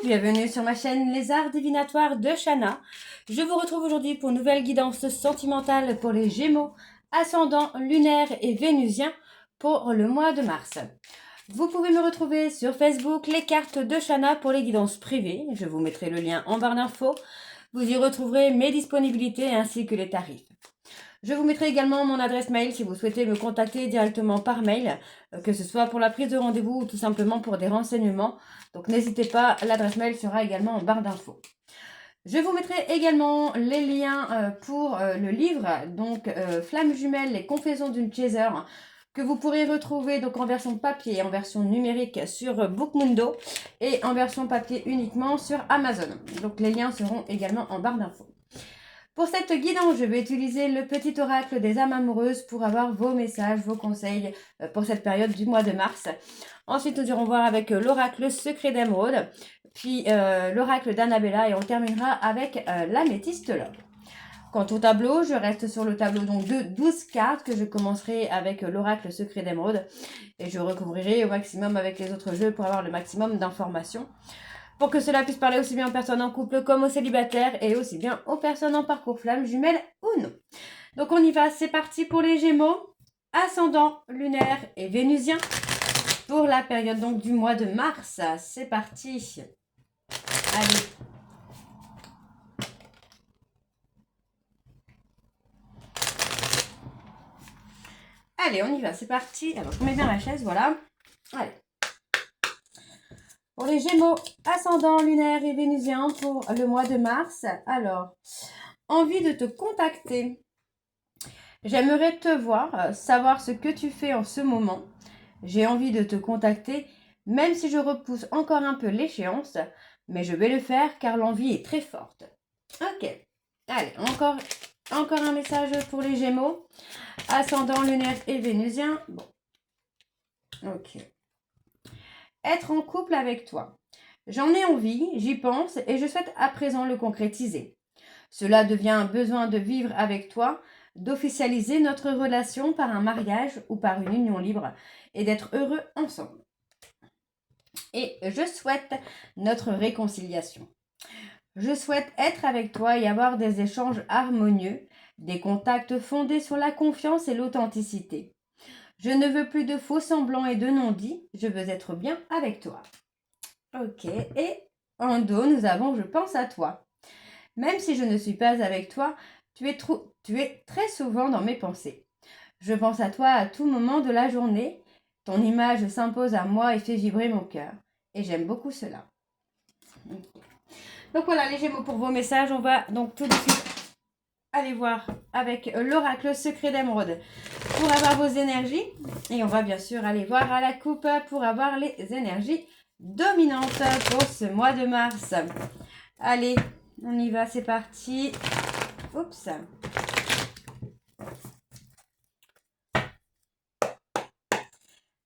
bienvenue sur ma chaîne Les Arts Divinatoires de Shana. Je vous retrouve aujourd'hui pour une nouvelle guidance sentimentale pour les Gémeaux, ascendant lunaire et vénusien pour le mois de mars. Vous pouvez me retrouver sur Facebook, les cartes de Shana pour les guidances privées. Je vous mettrai le lien en barre d'infos. Vous y retrouverez mes disponibilités ainsi que les tarifs. Je vous mettrai également mon adresse mail si vous souhaitez me contacter directement par mail, que ce soit pour la prise de rendez-vous ou tout simplement pour des renseignements. Donc n'hésitez pas, l'adresse mail sera également en barre d'infos. Je vous mettrai également les liens pour le livre, donc Flammes jumelles, les confessions d'une chaser, que vous pourrez retrouver donc en version papier et en version numérique sur Bookmundo et en version papier uniquement sur Amazon. Donc les liens seront également en barre d'infos. Pour cette guidance, je vais utiliser le petit oracle des âmes amoureuses pour avoir vos messages, vos conseils pour cette période du mois de mars. Ensuite, nous irons voir avec l'oracle secret d'émeraude, puis l'oracle d'Annabella et on terminera avec l'améthyste love. Quant au tableau, je reste sur le tableau donc de 12 cartes que je commencerai avec l'oracle secret d'émeraude et je recouvrirai au maximum avec les autres jeux pour avoir le maximum d'informations. Pour que cela puisse parler aussi bien aux personnes en couple comme aux célibataires et aussi bien aux personnes en parcours flamme, jumelles ou non. Donc on y va, c'est parti pour les Gémeaux, ascendant, lunaire et vénusien pour la période donc du mois de mars. C'est parti. Allez. Allez, on y va, c'est parti. Alors je mets bien la chaise, voilà. Allez. Pour les Gémeaux, ascendant, lunaire et vénusien pour le mois de mars. Alors, envie de te contacter. J'aimerais te voir, savoir ce que tu fais en ce moment. J'ai envie de te contacter, même si je repousse encore un peu l'échéance, mais je vais le faire car l'envie est très forte. Ok, allez, encore un message pour les Gémeaux. Ascendant, lunaire et vénusien. Bon, ok. Être en couple avec toi. J'en ai envie, j'y pense et je souhaite à présent le concrétiser. Cela devient un besoin de vivre avec toi, d'officialiser notre relation par un mariage ou par une union libre et d'être heureux ensemble. Et je souhaite notre réconciliation. Je souhaite être avec toi et avoir des échanges harmonieux, des contacts fondés sur la confiance et l'authenticité. Je ne veux plus de faux semblants et de non-dits, je veux être bien avec toi. Ok, et en dos, nous avons je pense à toi. Même si je ne suis pas avec toi, tu es très souvent dans mes pensées. Je pense à toi à tout moment de la journée. Ton image s'impose à moi et fait vibrer mon cœur. Et j'aime beaucoup cela. Donc voilà les Gémeaux pour vos messages. On va donc tout de suite aller voir avec l'oracle secret d'émeraude pour avoir vos énergies. Et on va bien sûr aller voir à la coupe pour avoir les énergies dominantes pour ce mois de mars. Allez, on y va, c'est parti. Oups.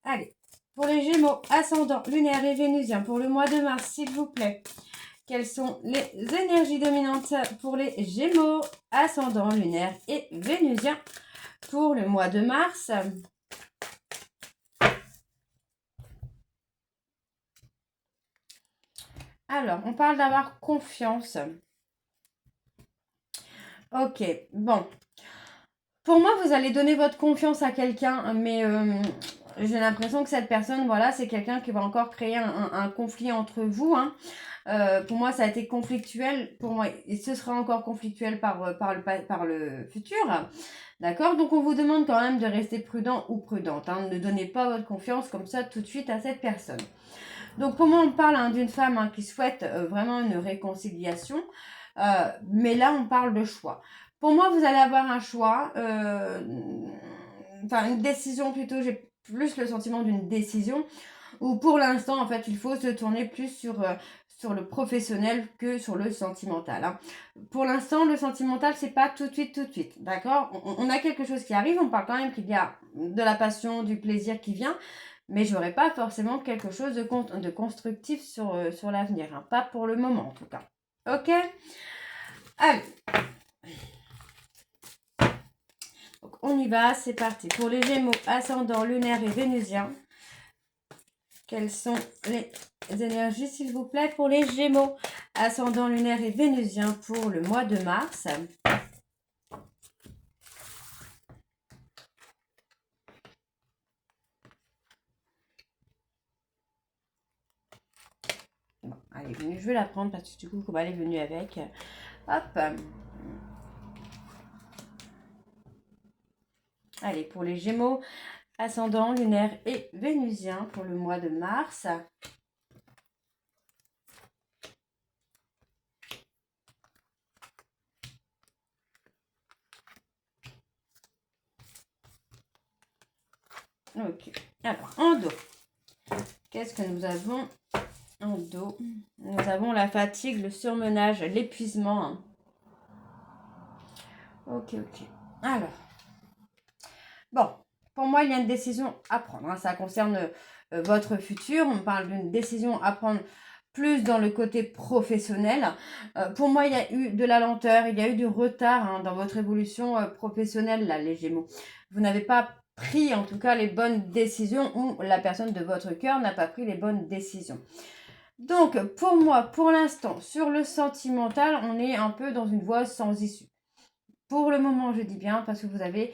Allez, pour les Gémeaux, ascendant, lunaire et vénusien pour le mois de mars, s'il vous plaît. Quelles sont les énergies dominantes pour les Gémeaux, ascendant, lunaire et vénusien pour le mois de mars? Alors, on parle d'avoir confiance. Ok, bon. Pour moi, vous allez donner votre confiance à quelqu'un, mais j'ai l'impression que cette personne, voilà, c'est quelqu'un qui va encore créer un conflit entre vous. Hein. Pour moi, ça a été conflictuel. Pour moi, et ce sera encore conflictuel par le futur. D'accord? Donc, on vous demande quand même de rester prudent ou prudente. Hein. Ne donnez pas votre confiance comme ça tout de suite à cette personne. Donc, pour moi, on parle qui souhaite vraiment une réconciliation. Mais là, on parle de choix. Pour moi, vous allez avoir un choix, une décision plutôt, j'ai plus le sentiment d'une décision, où pour l'instant, en fait, il faut se tourner plus sur le professionnel que sur le sentimental. Hein. Pour l'instant, le sentimental, c'est pas tout de suite, d'accord? On a quelque chose qui arrive, on parle quand même qu'il y a de la passion, du plaisir qui vient, mais j'aurais pas forcément quelque chose de constructif sur l'avenir, hein. Pas pour le moment en tout cas. Ok? Allez. Donc, on y va, c'est parti. Pour les Gémeaux, ascendant, lunaire et vénusien. Quelles sont les énergies, s'il vous plaît, pour les Gémeaux, ascendant lunaire et vénusien pour le mois de mars? Bon, elle est venue, je vais la prendre parce que du coup, comme elle est venue avec, hop. Allez, pour les Gémeaux, ascendant lunaire et vénusien pour le mois de mars. Ok, alors en dos, qu'est-ce que nous avons en dos? Nous avons la fatigue, le surmenage, l'épuisement. Hein. Ok. Alors, bon, pour moi, il y a une décision à prendre. Hein. Ça concerne votre futur. On parle d'une décision à prendre plus dans le côté professionnel. Pour moi, il y a eu de la lenteur, il y a eu du retard hein, dans votre évolution professionnelle, là, les Gémeaux. Vous n'avez pas pris, en tout cas, les bonnes décisions ou la personne de votre cœur n'a pas pris les bonnes décisions. Donc, pour moi, pour l'instant, sur le sentimental, on est un peu dans une voie sans issue. Pour le moment, je dis bien, parce que vous avez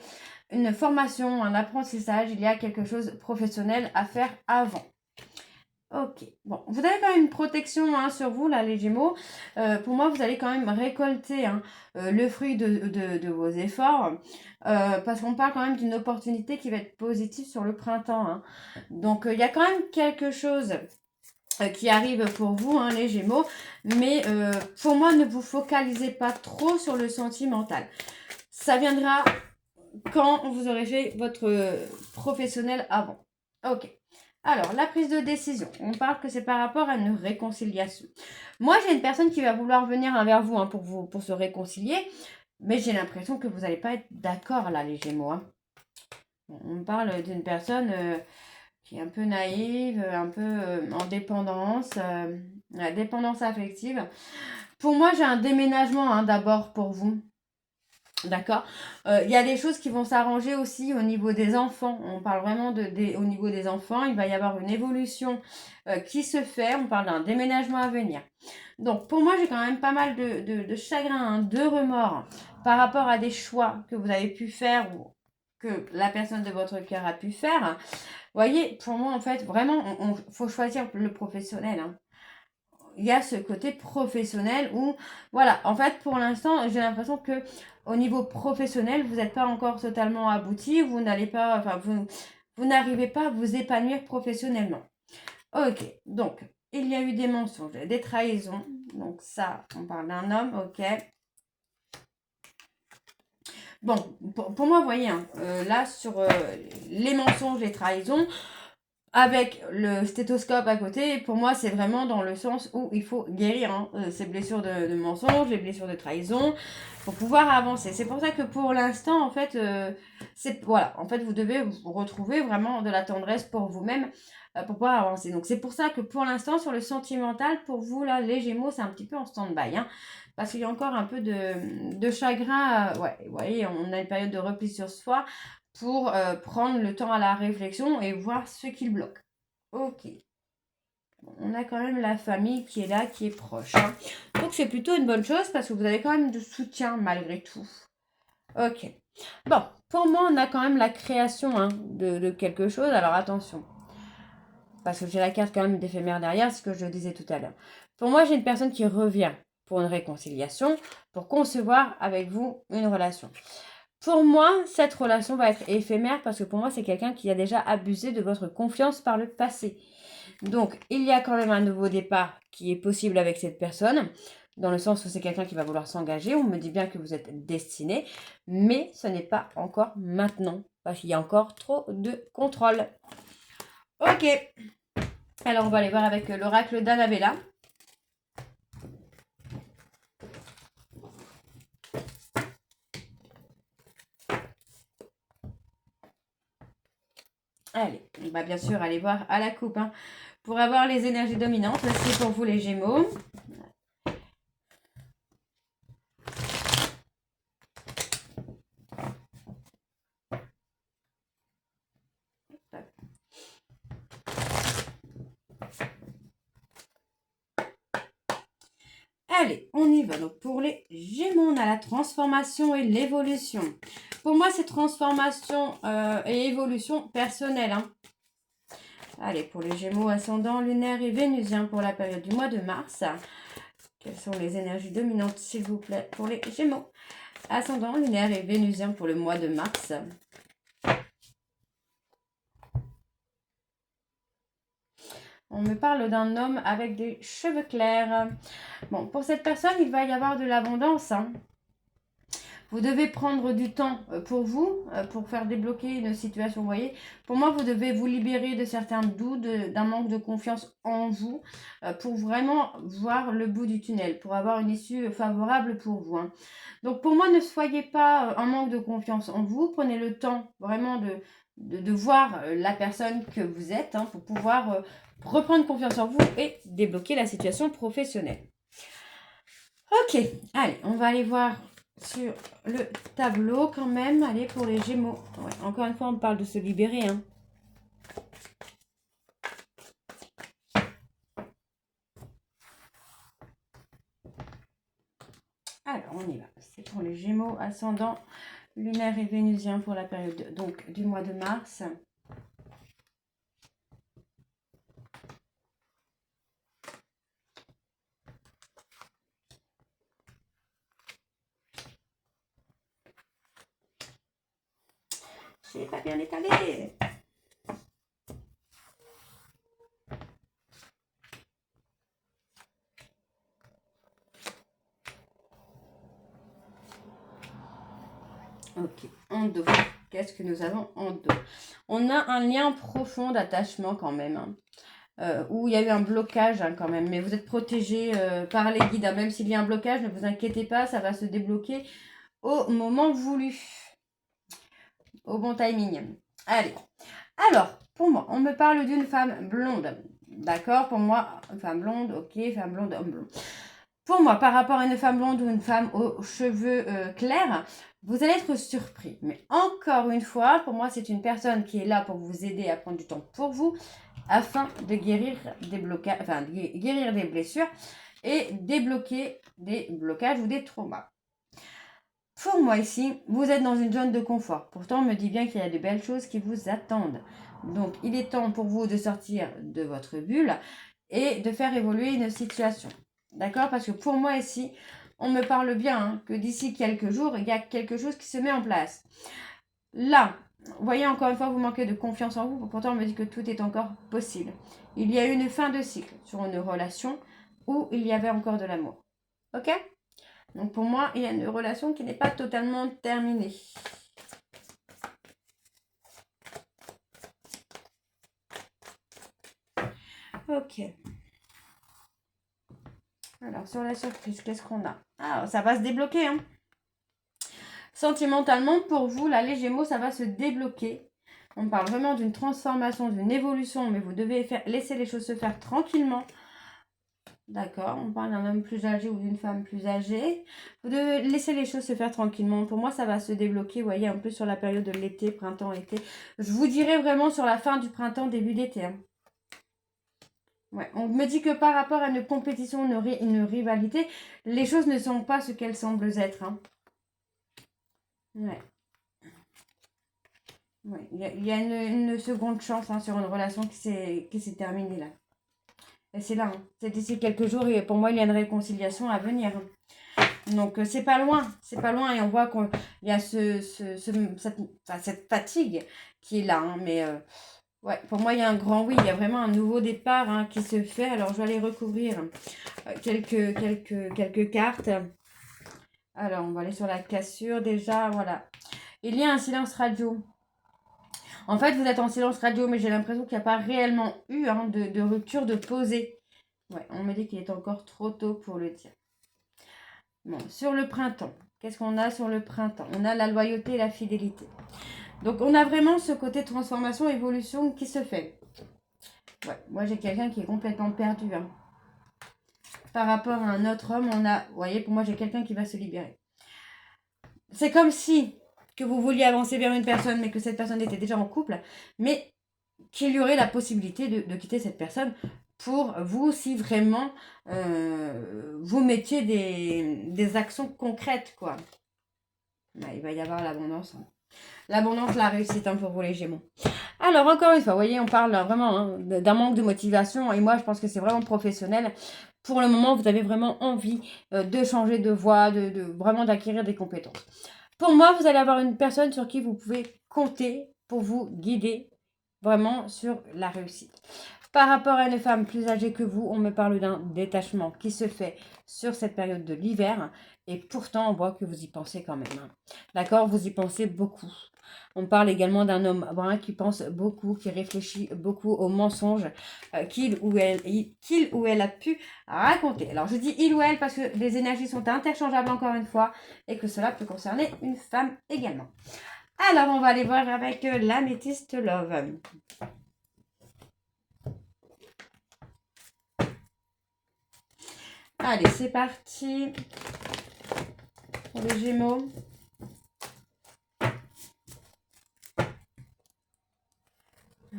une formation, un apprentissage, il y a quelque chose de professionnel à faire avant. Ok, bon, vous avez quand même une protection hein, sur vous, là, les Gémeaux. Pour moi, vous allez quand même récolter hein, le fruit de vos efforts, parce qu'on parle quand même d'une opportunité qui va être positive sur le printemps. Hein. Donc, il y a quand même quelque chose qui arrive pour vous, hein, les Gémeaux. Mais pour moi, ne vous focalisez pas trop sur le sentimental. Ça viendra quand vous aurez fait votre professionnel avant. Ok. Alors, la prise de décision. On parle que c'est par rapport à une réconciliation. Moi, j'ai une personne qui va vouloir venir vers vous, hein, pour se réconcilier. Mais j'ai l'impression que vous n'allez pas être d'accord là, les Gémeaux. Hein. On parle d'une personne qui est un peu naïve, un peu en dépendance, la dépendance affective. Pour moi, j'ai un déménagement hein, d'abord pour vous. D'accord. Il y a des choses qui vont s'arranger aussi au niveau des enfants. On parle vraiment au niveau des enfants. Il va y avoir une évolution qui se fait. On parle d'un déménagement à venir. Donc, pour moi, j'ai quand même pas mal de chagrin, hein, de remords par rapport à des choix que vous avez pu faire ou que la personne de votre cœur a pu faire. Vous voyez, pour moi, en fait, vraiment, il faut choisir le professionnel. Hein. Il y a ce côté professionnel où, voilà, en fait, pour l'instant, j'ai l'impression que au niveau professionnel, vous n'êtes pas encore totalement abouti, vous n'allez pas, enfin, vous n'arrivez pas à vous épanouir professionnellement. Ok, donc, il y a eu des mensonges, des trahisons, donc ça, on parle d'un homme, ok. Bon, pour moi, vous voyez, hein, là, sur les mensonges, les trahisons, avec le stéthoscope à côté, pour moi, c'est vraiment dans le sens où il faut guérir hein, ces blessures de mensonges, les blessures de trahison, pour pouvoir avancer. C'est pour ça que pour l'instant, en fait, voilà, en fait, vous devez vous retrouver vraiment de la tendresse pour vous-même pour pouvoir avancer. Donc, c'est pour ça que pour l'instant, sur le sentimental, pour vous, là, les Gémeaux, c'est un petit peu en stand-by, hein, parce qu'il y a encore un peu de chagrin. Ouais, vous voyez, on a une période de repli sur soi pour prendre le temps à la réflexion et voir ce qui bloque. Ok. On a quand même la famille qui est là, qui est proche. Hein. Donc c'est plutôt une bonne chose parce que vous avez quand même du soutien malgré tout. Ok. Bon, pour moi, on a quand même la création hein, de quelque chose. Alors attention. Parce que j'ai la carte quand même d'éphémère derrière, ce que je disais tout à l'heure. Pour moi, j'ai une personne qui revient pour une réconciliation, pour concevoir avec vous une relation. Pour moi, cette relation va être éphémère parce que pour moi, c'est quelqu'un qui a déjà abusé de votre confiance par le passé. Donc, il y a quand même un nouveau départ qui est possible avec cette personne, dans le sens où c'est quelqu'un qui va vouloir s'engager. On me dit bien que vous êtes destiné, mais ce n'est pas encore maintenant parce qu'il y a encore trop de contrôle. Ok, alors on va aller voir avec l'oracle d'Annabella. Allez, on va bien sûr aller voir à la coupe. Hein. Pour avoir les énergies dominantes, c'est pour vous les Gémeaux. Allez, on y va. Donc, pour les Gémeaux, on a la transformation et l'évolution. Pour moi, c'est transformation et évolution personnelle. Hein. Allez, pour les Gémeaux, ascendant, lunaire et vénusien pour la période du mois de mars. Quelles sont les énergies dominantes, s'il vous plaît, pour les Gémeaux? Ascendant, lunaire et vénusien pour le mois de mars. On me parle d'un homme avec des cheveux clairs. Bon, pour cette personne, il va y avoir de l'abondance. Hein. Vous devez prendre du temps pour vous, pour faire débloquer une situation. Vous voyez, pour moi, vous devez vous libérer de certains doutes, d'un manque de confiance en vous, pour vraiment voir le bout du tunnel, pour avoir une issue favorable pour vous. Hein. Donc, pour moi, ne soyez pas en manque de confiance en vous. Prenez le temps vraiment de voir la personne que vous êtes, hein, pour pouvoir reprendre confiance en vous et débloquer la situation professionnelle. Ok, allez, on va aller voir sur le tableau quand même. Allez, pour les Gémeaux. Ouais, encore une fois, on parle de se libérer. Hein. Alors, on y va. C'est pour les Gémeaux, ascendant, lunaire et vénusien pour la période donc du mois de mars. Je n'ai pas bien étalé. Ok, en dos. Qu'est-ce que nous avons en dos? On a un lien profond d'attachement quand même. Hein. Où il y a eu un blocage hein, quand même. Mais vous êtes protégé par les guides. Hein. Même s'il y a un blocage, ne vous inquiétez pas, ça va se débloquer au moment voulu. Au bon timing. Allez. Alors, pour moi, on me parle d'une femme blonde. D'accord? Pour moi, femme blonde, ok, femme blonde, homme blond. Pour moi, par rapport à une femme blonde ou une femme aux cheveux clairs, vous allez être surpris. Mais encore une fois, pour moi, c'est une personne qui est là pour vous aider à prendre du temps pour vous afin de guérir des blocages, enfin, de guérir des blessures et débloquer des blocages ou des traumas. Pour moi ici, vous êtes dans une zone de confort. Pourtant, on me dit bien qu'il y a de belles choses qui vous attendent. Donc, il est temps pour vous de sortir de votre bulle et de faire évoluer une situation. D'accord? Parce que pour moi ici, on me parle bien hein, que d'ici quelques jours, il y a quelque chose qui se met en place. Là, vous voyez, encore une fois, vous manquez de confiance en vous. Pourtant, on me dit que tout est encore possible. Il y a une fin de cycle sur une relation où il y avait encore de l'amour. Ok? Donc pour moi, il y a une relation qui n'est pas totalement terminée. Ok. Alors sur la surprise, qu'est-ce qu'on a? Ah, ça va se débloquer. Hein. Sentimentalement, pour vous, là, les Gémeaux, ça va se débloquer. On parle vraiment d'une transformation, d'une évolution, mais vous devez laisser les choses se faire tranquillement. D'accord, on parle d'un homme plus âgé ou d'une femme plus âgée. Vous devez laisser les choses se faire tranquillement. Pour moi, ça va se débloquer, vous voyez, un peu sur la période de l'été, printemps-été. Je vous dirais vraiment sur la fin du printemps, début d'été. Hein. Ouais, on me dit que par rapport à une compétition, une rivalité, les choses ne sont pas ce qu'elles semblent être. Hein. Ouais. Ouais. Il y a une seconde chance hein, sur une relation qui s'est terminée là. Et c'est là, hein. C'est d'ici quelques jours et pour moi, il y a une réconciliation à venir. Hein. Donc, c'est pas loin et on voit qu'il y a cette fatigue qui est là. Hein, mais ouais, pour moi, il y a un grand oui, il y a vraiment un nouveau départ hein, qui se fait. Alors, je vais aller recouvrir quelques cartes. Alors, on va aller sur la cassure déjà, voilà. Il y a un silence radio. En fait, vous êtes en silence radio, mais j'ai l'impression qu'il n'y a pas réellement eu hein, de rupture, de posée. Ouais, on me dit qu'il est encore trop tôt pour le dire. Bon, sur le printemps, qu'est-ce qu'on a sur le printemps? On a la loyauté et la fidélité. Donc, on a vraiment ce côté transformation, évolution qui se fait. Ouais, moi, j'ai quelqu'un qui est complètement perdu. Hein. Par rapport à un autre homme, on a... Vous voyez, pour moi, j'ai quelqu'un qui va se libérer. C'est comme si que vous vouliez avancer vers une personne, mais que cette personne était déjà en couple, mais qu'il y aurait la possibilité de quitter cette personne pour vous si vraiment vous mettiez des actions concrètes, quoi. Ouais, il va y avoir l'abondance. Hein. L'abondance, la réussite hein, pour vous les Gémeaux. Alors, encore une fois, vous voyez, on parle vraiment hein, d'un manque de motivation. Et moi, je pense que c'est vraiment professionnel. Pour le moment, vous avez vraiment envie de changer de voie, vraiment d'acquérir des compétences. Pour moi, vous allez avoir une personne sur qui vous pouvez compter pour vous guider vraiment sur la réussite. Par rapport à une femme plus âgée que vous, on me parle d'un détachement qui se fait sur cette période de l'hiver. Et pourtant, on voit que vous y pensez quand même. Hein. D'accord? Vous y pensez beaucoup. On parle également d'un homme brun qui pense beaucoup, qui réfléchit beaucoup aux mensonges qu'il ou elle a pu raconter. Alors, je dis il ou elle parce que les énergies sont interchangeables encore une fois et que cela peut concerner une femme également. Alors, on va aller voir avec l'améthyste love. Allez, c'est parti pour les Gémeaux.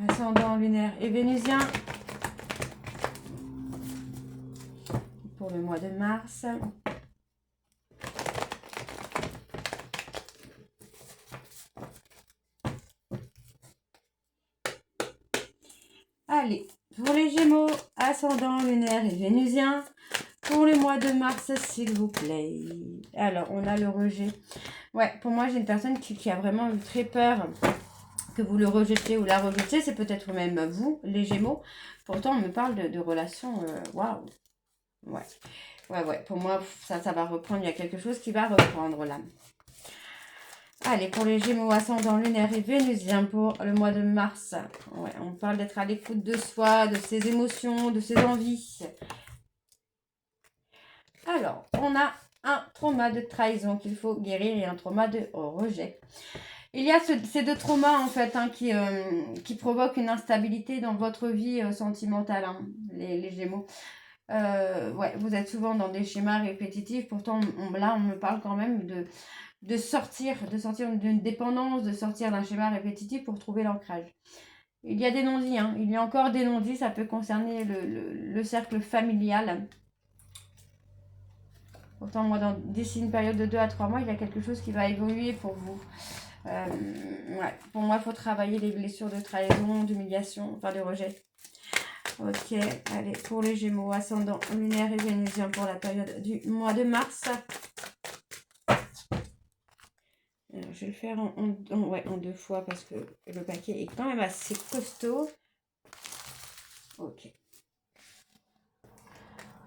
Ascendant lunaire et vénusien pour le mois de mars. Allez, pour les Gémeaux, ascendant lunaire et vénusien pour le mois de mars, s'il vous plaît. Alors, on a le rejet. Ouais, pour moi, j'ai une personne qui a vraiment eu très peur que vous le rejetez ou la rejetez. C'est peut-être même vous, les Gémeaux. Pourtant, on me parle de relations. Waouh. Ouais. Ouais. Pour moi, ça va reprendre. Il y a quelque chose qui va reprendre là. Allez, pour les Gémeaux, ascendant lunaire et vénusien pour le mois de mars. Ouais, on parle d'être à l'écoute de soi, de ses émotions, de ses envies. Alors, on a un trauma de trahison qu'il faut guérir et un trauma de rejet. Il y a ces deux traumas en fait hein, qui provoquent une instabilité dans votre vie sentimentale, hein, les Gémeaux. Ouais, vous êtes souvent dans des schémas répétitifs. Pourtant, là, on me parle quand même de sortir d'une dépendance, de sortir d'un schéma répétitif pour trouver l'ancrage. Il y a des non-dits, hein. Il y a encore des non-dits, ça peut concerner le cercle familial. Pourtant, moi, d'ici une période de 2 à 3 mois, il y a quelque chose qui va évoluer pour vous. Ouais. Pour moi, il faut travailler les blessures de trahison, d'humiliation, enfin de rejet. Ok, allez, pour les Gémeaux, ascendant lunaire et vénusien pour la période du mois de mars. Alors, je vais le faire en 2 fois parce que le paquet est quand même assez costaud. Ok.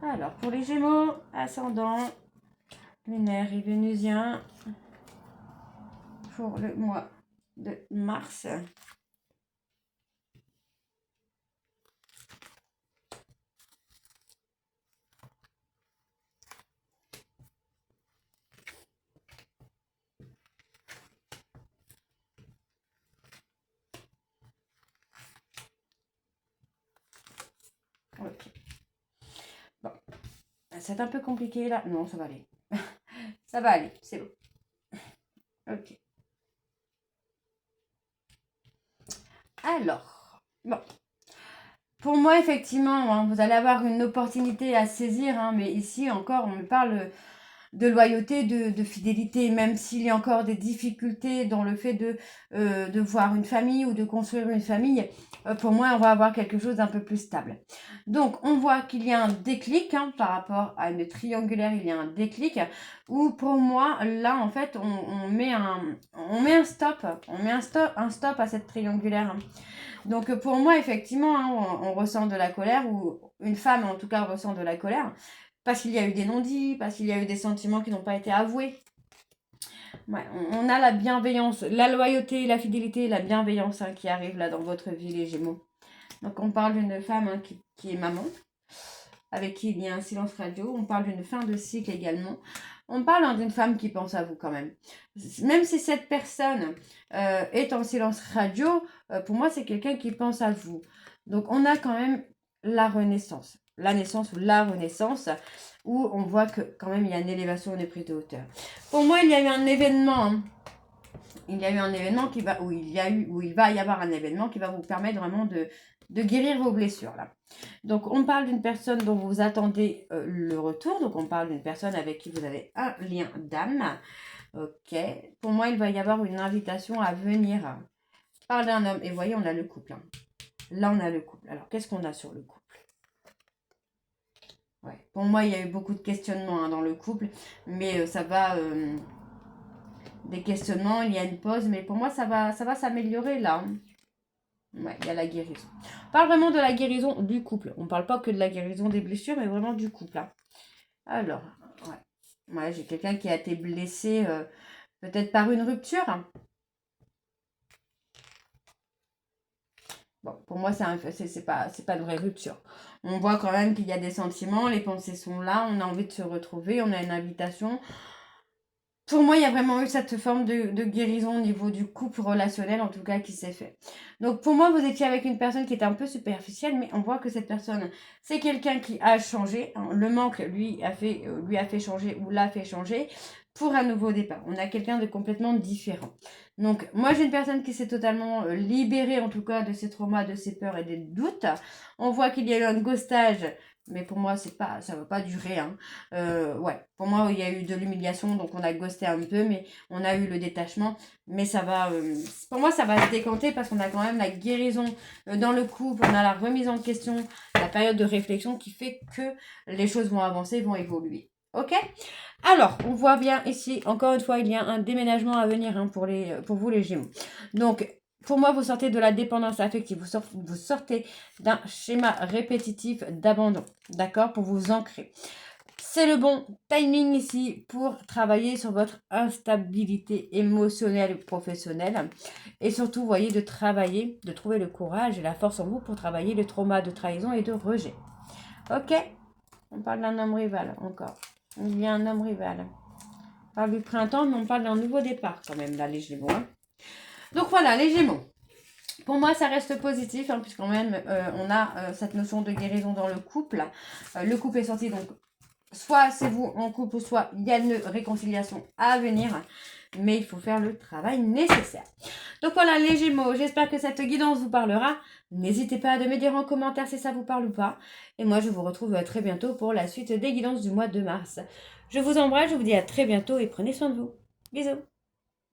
Alors, pour les Gémeaux, ascendant lunaire et vénusien pour le mois de mars. Ok. Bon. C'est un peu compliqué là. Non, ça va aller. Ça va aller, c'est bon. Ok. Alors, bon. Pour moi, effectivement, hein, vous allez avoir une opportunité à saisir, hein, mais ici encore, on me parle de loyauté, de fidélité, même s'il y a encore des difficultés dans le fait de voir une famille ou de construire une famille, pour moi, on va avoir quelque chose d'un peu plus stable. Donc, on voit qu'il y a un déclic hein, par rapport à une triangulaire, il y a un déclic où pour moi, là, en fait, on met un stop à cette triangulaire. Hein. Donc, pour moi, effectivement, hein, on ressent de la colère, ou une femme, en tout cas, ressent de la colère, parce qu'il y a eu des non-dits, parce qu'il y a eu des sentiments qui n'ont pas été avoués. Ouais, on a la bienveillance, la loyauté, la fidélité, la bienveillance hein, qui arrive là dans votre vie, les Gémeaux. Donc, on parle d'une femme hein, qui est maman, avec qui il y a un silence radio. On parle d'une fin de cycle également. On parle hein, d'une femme qui pense à vous quand même. Même si cette personne est en silence radio, pour moi, c'est quelqu'un qui pense à vous. Donc, on a quand même la renaissance. La naissance ou la renaissance, où on voit que quand même il y a une élévation, une prise de hauteur. Pour moi, il y a eu un événement. Hein. Il y a eu un événement où il va y avoir un événement qui va vous permettre vraiment de guérir vos blessures là. Donc on parle d'une personne dont vous attendez le retour. Donc on parle d'une personne avec qui vous avez un lien d'âme. Ok. Pour moi, il va y avoir une invitation à venir par d'un homme. Et vous voyez, on a le couple. Hein. Là, on a le couple. Alors, qu'est-ce qu'on a sur le couple? Ouais. Pour moi, il y a eu beaucoup de questionnements hein, dans le couple. Mais ça va... des questionnements, il y a une pause. Mais pour moi, ça va s'améliorer là. Hein. Ouais, il y a la guérison. On parle vraiment de la guérison du couple. On ne parle pas que de la guérison des blessures, mais vraiment du couple. Hein. Alors, ouais. Ouais, j'ai quelqu'un qui a été blessé peut-être par une rupture. Hein. Bon, pour moi, c'est pas une vraie rupture. On voit quand même qu'il y a des sentiments, les pensées sont là, on a envie de se retrouver, on a une invitation. Pour moi, il y a vraiment eu cette forme de guérison au niveau du couple relationnel, en tout cas, qui s'est fait. Donc, pour moi, vous étiez avec une personne qui était un peu superficielle, mais on voit que cette personne, c'est quelqu'un qui a changé. Hein. Le manque, lui a fait changer ou l'a fait changer pour un nouveau départ. On a quelqu'un de complètement différent. Donc, moi, j'ai une personne qui s'est totalement libérée, en tout cas, de ses traumas, de ses peurs et des doutes. On voit qu'il y a eu un ghostage. Mais pour moi, ça ne va pas durer. Hein. Ouais, pour moi, il y a eu de l'humiliation, donc on a ghosté un peu, mais on a eu le détachement. Mais ça va, pour moi, ça va se décanter parce qu'on a quand même la guérison dans le couple, on a la remise en question, la période de réflexion qui fait que les choses vont avancer, vont évoluer. Ok? Alors, on voit bien ici, encore une fois, il y a un déménagement à venir hein, pour vous les Gémeaux. Donc, pour moi, vous sortez de la dépendance affective, vous sortez d'un schéma répétitif d'abandon, d'accord, pour vous ancrer. C'est le bon timing ici pour travailler sur votre instabilité émotionnelle et professionnelle. Et surtout, vous voyez, de trouver le courage et la force en vous pour travailler le trauma de trahison et de rejet. Ok? On parle d'un homme rival encore. Il y a un homme rival. On parle du printemps, mais on parle d'un nouveau départ quand même, là, les Gémeaux. Hein. Donc voilà, les Gémeaux. Pour moi, ça reste positif, hein, puisqu'on même on a cette notion de guérison dans le couple. Le couple est sorti, donc soit c'est vous en couple, soit il y a une réconciliation à venir. Mais il faut faire le travail nécessaire. Donc voilà, les Gémeaux, j'espère que cette guidance vous parlera. N'hésitez pas à me dire en commentaire si ça vous parle ou pas. Et moi, je vous retrouve très bientôt pour la suite des guidances du mois de mars. Je vous embrasse, je vous dis à très bientôt et prenez soin de vous. Bisous.